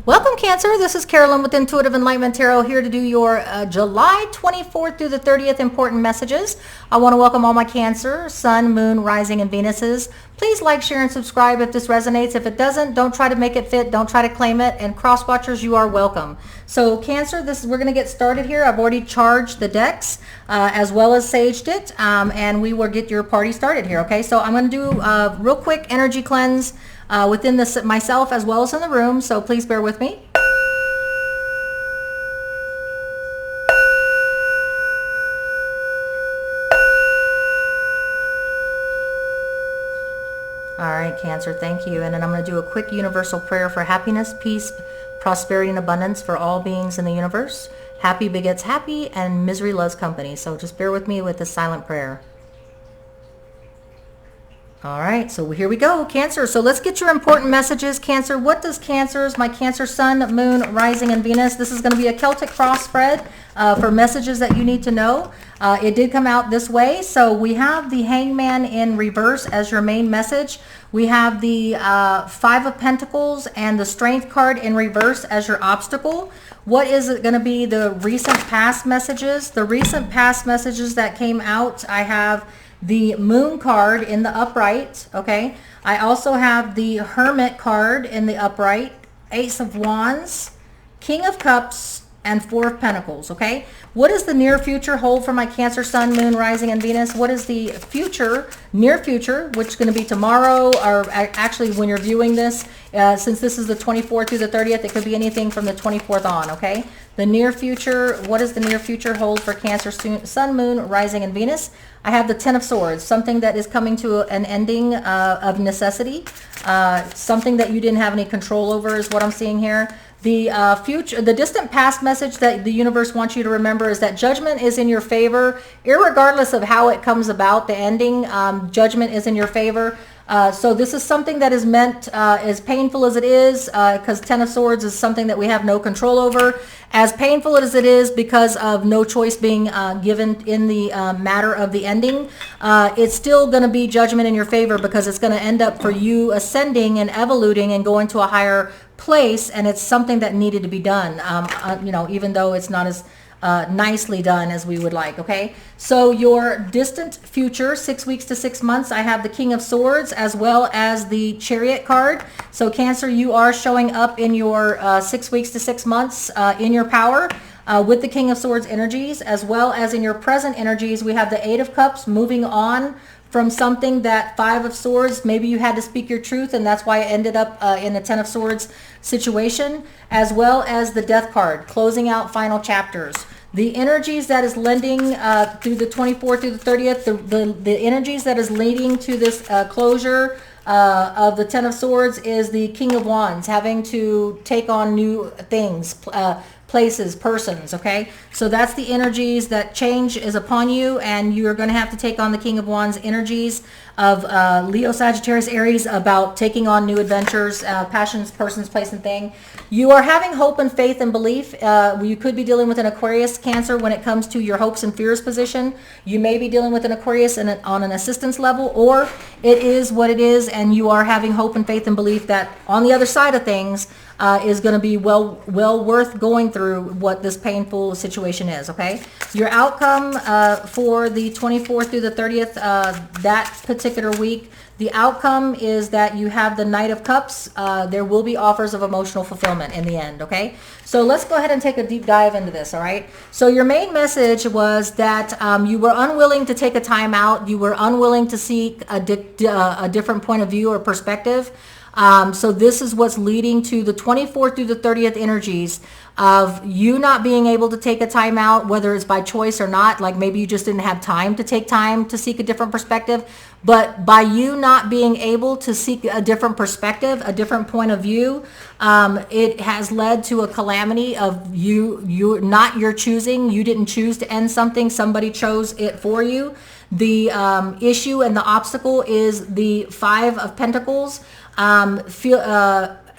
Welcome, Cancer. This is Carolyn with Intuitive Enlightenment Tarot, here to do your July 24th through the 30th important messages. I want to welcome all my Cancer, Sun, Moon, Rising, and Venuses. Please like, share, and subscribe if this resonates. If it doesn't, don't try to make it fit. Don't try to claim it. And cross-watchers, you are welcome. So, Cancer, we're going to get started here. I've already charged the decks as well as saged it, and we will get your party started here, okay? So I'm going to do a real quick energy cleanse within myself as well as in the room, so please bear with me. All right, Cancer, thank you. And then I'm going to do a quick universal prayer for happiness, peace, prosperity, and abundance for all beings in the universe. Happy begets happy, and misery loves company. So just bear with me with this silent prayer. All right, so here we go, Cancer. So let's get your important messages, Cancer. What does my Cancer Sun, Moon, Rising, and Venus? This is going to be a Celtic cross spread for messages that you need to know. It did come out this way. So we have the Hangman in reverse as your main message. We have the Five of Pentacles and the Strength card in reverse as your obstacle. What is it going to be? The recent past messages. The recent past messages that came out, I have the Moon card in the upright, okay? I also have the Hermit card in the upright, Ace of Wands, King of Cups, and Four of Pentacles, okay? What does the near future hold for my Cancer Sun, Moon, Rising, and Venus? What is the future, near future, which is going to be tomorrow, or actually when you're viewing this, since this is the 24th through the 30th, it could be anything from the 24th on, okay? The near future, what does the near future hold for Cancer, Sun, Moon, Rising, and Venus? I have the Ten of Swords, something that is coming to an ending of necessity, something that you didn't have any control over is what I'm seeing here. The future, the distant past message that the universe wants you to remember is that judgment is in your favor, irregardless of how it comes about. The ending, judgment is in your favor. So this is something that is meant, as painful as it is, because Ten of Swords is something that we have no control over. As painful as it is because of no choice being given in the matter of the ending, it's still going to be judgment in your favor because it's going to end up for you ascending and evoluting and going to a higher place, and it's something that needed to be done, you know, even though it's not as nicely done as we would like, okay? So your distant future, 6 weeks to 6 months, I have the King of Swords as well as the Chariot card. So Cancer, you are showing up in your 6 weeks to 6 months in your power with the King of Swords energies, as well as in your present energies. We have the Eight of Cups, moving on from something that Five of Swords, maybe you had to speak your truth, and that's why it ended up in the Ten of Swords situation, as well as the Death card, closing out final chapters. The energies that is lending through the 24th through the 30th, the energies that is leading to this closure of the Ten of Swords is the King of Wands, having to take on new things, places, persons, okay? So that's the energies that change is upon you, and you're going to have to take on the King of Wands energies of Leo, Sagittarius, Aries, about taking on new adventures, passions, persons, place, and thing. You are having hope and faith and belief. You could be dealing with an Aquarius, Cancer, when it comes to your hopes and fears position. You may be dealing with an Aquarius on an assistance level, or it is what it is, and you are having hope and faith and belief that on the other side of things is going to be well worth going through what this painful situation is, okay? Your outcome for the 24th through the 30th, that particular week, the outcome is that you have the Knight of Cups. There will be offers of emotional fulfillment in the end, okay? So let's go ahead and take a deep dive into this, all right? So your main message was that you were unwilling to take a time out. You were unwilling to seek a different point of view or perspective. So this is what's leading to the 24th through the 30th energies of you not being able to take a time out, whether it's by choice or not. Like maybe you just didn't have time to take time to seek a different perspective. But by you not being able to seek a different perspective, a different point of view, it has led to a calamity of you not your choosing. You didn't choose to end something. Somebody chose it for you. The issue and the obstacle is the Five of Pentacles.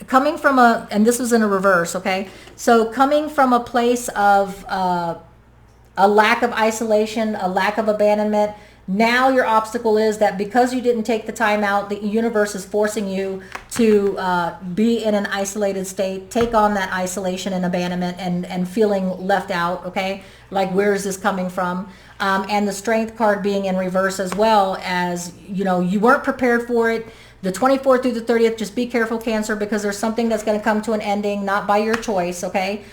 Coming from and this was in a reverse, okay? So coming from a place of a lack of isolation, a lack of abandonment, Now your obstacle is that because you didn't take the time out, the universe is forcing you to be in an isolated state, take on that isolation and abandonment and feeling left out, okay? Like, where is this coming from? And the strength card being in reverse, as well as, you know, you weren't prepared for it. The 24th through the 30th, just be careful, Cancer, because there's something that's going to come to an ending, not by your choice, okay?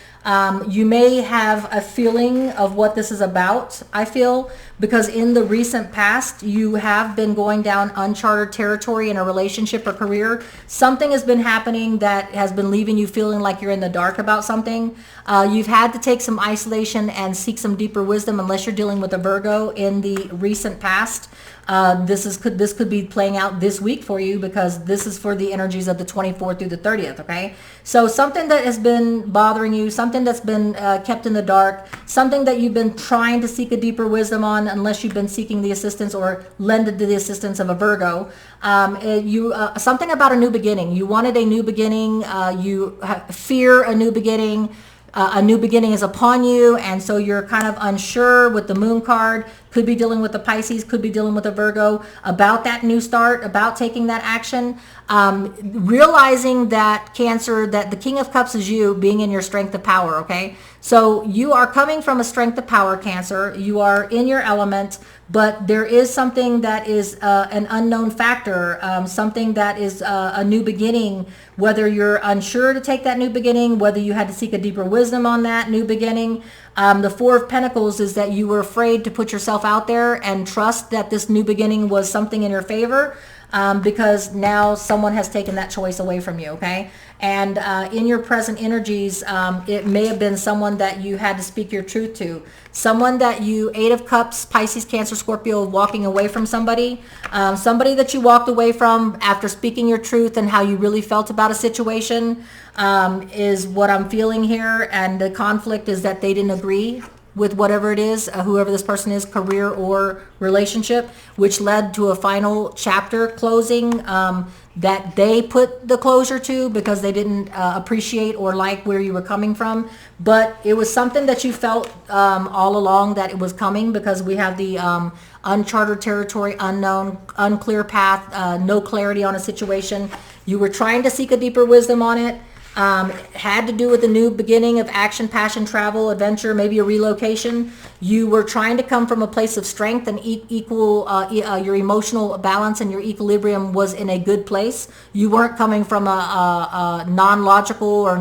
You may have a feeling of what this is about, I feel, because in the recent past, you have been going down uncharted territory in a relationship or career. Something has been happening that has been leaving you feeling like you're in the dark about something. You've had to take some isolation and seek some deeper wisdom, unless you're dealing with a Virgo in the recent past. This could be playing out this week for you, because this is for the energies of the 24th through the 30th, okay? So something that has been bothering you, something that's been kept in the dark, something that you've been trying to seek a deeper wisdom on, unless you've been seeking the assistance or lended to the assistance of a Virgo. Something about a new beginning. You wanted a new beginning. You fear a new beginning. A new beginning is upon you, and so you're kind of unsure with the Moon card. Could be dealing with the Pisces, could be dealing with a Virgo, about that new start, about taking that action. Realizing that, Cancer, that the King of Cups is you being in your strength of power, okay? So you are coming from a strength of power, Cancer. You are in your element, but there is something that is an unknown factor, something that is a new beginning, whether you're unsure to take that new beginning, whether you had to seek a deeper wisdom on that new beginning. The Four of Pentacles is that you were afraid to put yourself out there and trust that this new beginning was something in your favor, because now someone has taken that choice away from you, okay? And in your present energies, it may have been someone that you had to speak your truth to. Someone that you, Eight of Cups, Pisces, Cancer, Scorpio, walking away from somebody. Somebody that you walked away from after speaking your truth and how you really felt about a situation, is what I'm feeling here. And the conflict is that they didn't agree with whatever it is, whoever this person is, career or relationship, which led to a final chapter closing that they put the closure to, because they didn't appreciate or like where you were coming from. But it was something that you felt all along that it was coming, because we have the uncharted territory, unknown, unclear path, no clarity on a situation. You were trying to seek a deeper wisdom on it. Had to do with the new beginning of action, passion, travel, adventure, maybe a relocation. You were trying to come from a place of strength and equal, your emotional balance and your equilibrium was in a good place. You weren't coming from a non-logical or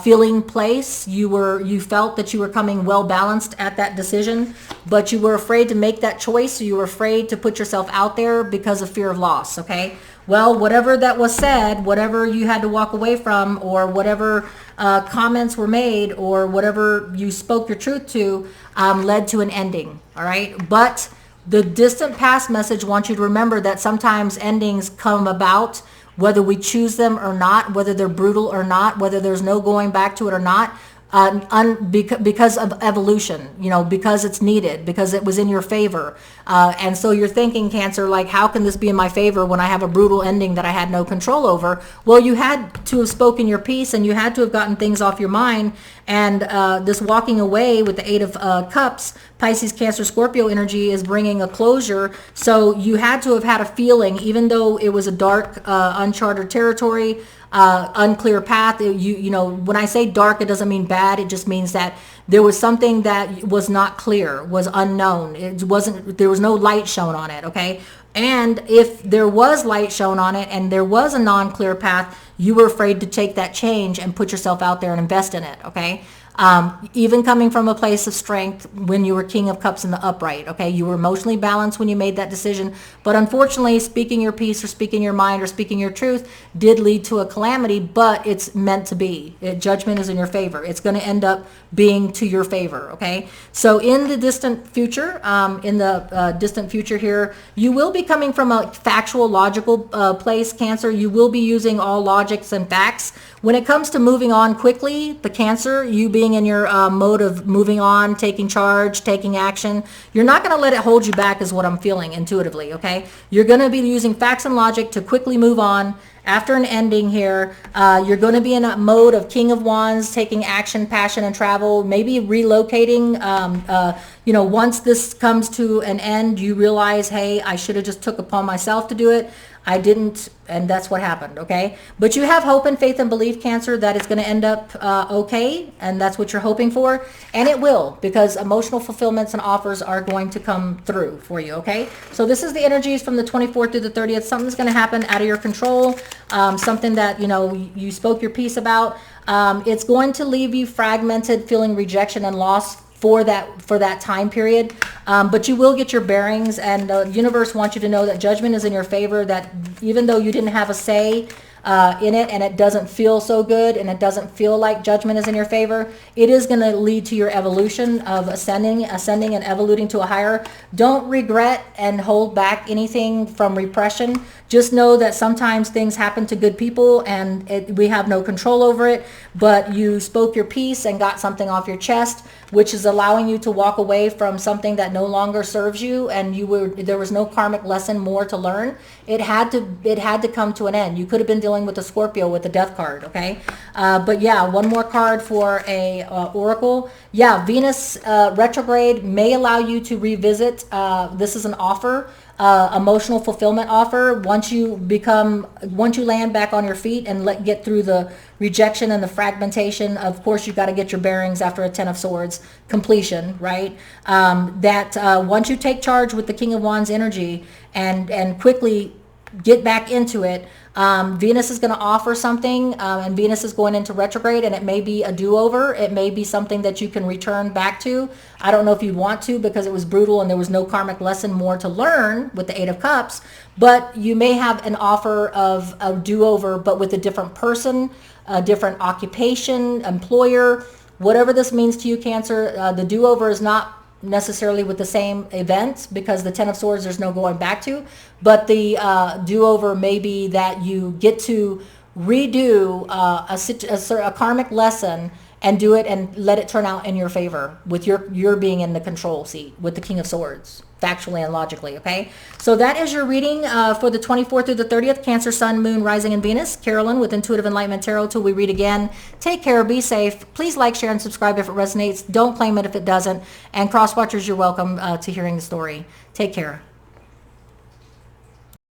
feeling place. You felt that you were coming well balanced at that decision, but you were afraid to make that choice. So you were afraid to put yourself out there because of fear of loss, okay? Well, whatever that was said, whatever you had to walk away from, or whatever comments were made, or whatever you spoke your truth to, led to an ending, all right? But the distant past message wants you to remember that sometimes endings come about whether we choose them or not, whether they're brutal or not, whether there's no going back to it or not. Because of evolution, because it's needed, because it was in your favor. And so you're thinking, Cancer, like, how can this be in my favor when I have a brutal ending that I had no control over? Well, you had to have spoken your piece, and you had to have gotten things off your mind. And this walking away with the Eight of Cups, Pisces, Cancer, Scorpio energy is bringing a closure. So you had to have had a feeling, even though it was a dark, uncharted territory, unclear path. When I say dark, it doesn't mean bad. It just means that there was something that was not clear, was unknown. There was no light shown on it, okay? And if there was light shown on it and there was a non-clear path, you were afraid to take that change and put yourself out there and invest in it, okay? Even coming from a place of strength when you were King of Cups in the upright, okay? You were emotionally balanced when you made that decision, but unfortunately, speaking your piece or speaking your mind or speaking your truth did lead to a calamity, but it's meant to be. Judgment is in your favor. It's going to end up being to your favor, okay? So in the distant future, here, you will be coming from a factual, logical place, Cancer. You will be using all logics and facts. When it comes to moving on quickly, the Cancer, you being in your mode of moving on, taking charge, taking action, you're not going to let it hold you back is what I'm feeling intuitively, okay? You're going to be using facts and logic to quickly move on after an ending here. You're going to be in a mode of King of Wands, taking action, passion, and travel, maybe relocating. Once this comes to an end, you realize, hey, I should have just took upon myself to do it. I didn't, and that's what happened, okay? But you have hope and faith and belief, Cancer, that it's going to end up okay, and that's what you're hoping for, and it will, because emotional fulfillments and offers are going to come through for you, okay? So this is the energies from the 24th through the 30th. Something's going to happen out of your control, something that, you spoke your piece about. It's going to leave you fragmented, feeling rejection and loss for that time period, but you will get your bearings, and the universe wants you to know that judgment is in your favor, that even though you didn't have a say in it, and it doesn't feel so good, and it doesn't feel like judgment is in your favor, it is going to lead to your evolution of ascending and evoluting to a higher. Don't regret and hold back anything from repression. Just know that sometimes things happen to good people, and we have no control over it, but you spoke your piece and got something off your chest, which is allowing you to walk away from something that no longer serves you, and there was no karmic lesson more to learn. It had to come to an end. You could have been dealing with a Scorpio with the Death card, okay? But yeah, one more card for a oracle. Yeah, Venus retrograde may allow you to revisit. This is an offer. Emotional fulfillment offer. Once you land back on your feet and get through the rejection and the fragmentation, of course you've got to get your bearings after a 10 of Swords completion, right? Once you take charge with the King of Wands energy and quickly get back into it, Venus is going to offer something, and Venus is going into retrograde, and it may be a do-over. It may be something that you can return back to. I don't know if you want to, because it was brutal and there was no karmic lesson more to learn with the Eight of Cups, but you may have an offer of a do-over, but with a different person, a different occupation, employer, whatever this means to you, Cancer. The do-over is not necessarily with the same event, because the 10 of Swords there's no going back to, but the do-over may be that you get to redo a karmic lesson and do it and let it turn out in your favor, with your being in the control seat with the King of Swords, factually and logically, okay? So that is your reading for the 24th through the 30th, Cancer, Sun, Moon, Rising, and Venus. Carolyn with Intuitive Enlightenment Tarot. Till we read again, take care, be safe. Please like, share, and subscribe if it resonates. Don't claim it if it doesn't. And cross watchers, you're welcome to hearing the story. Take care.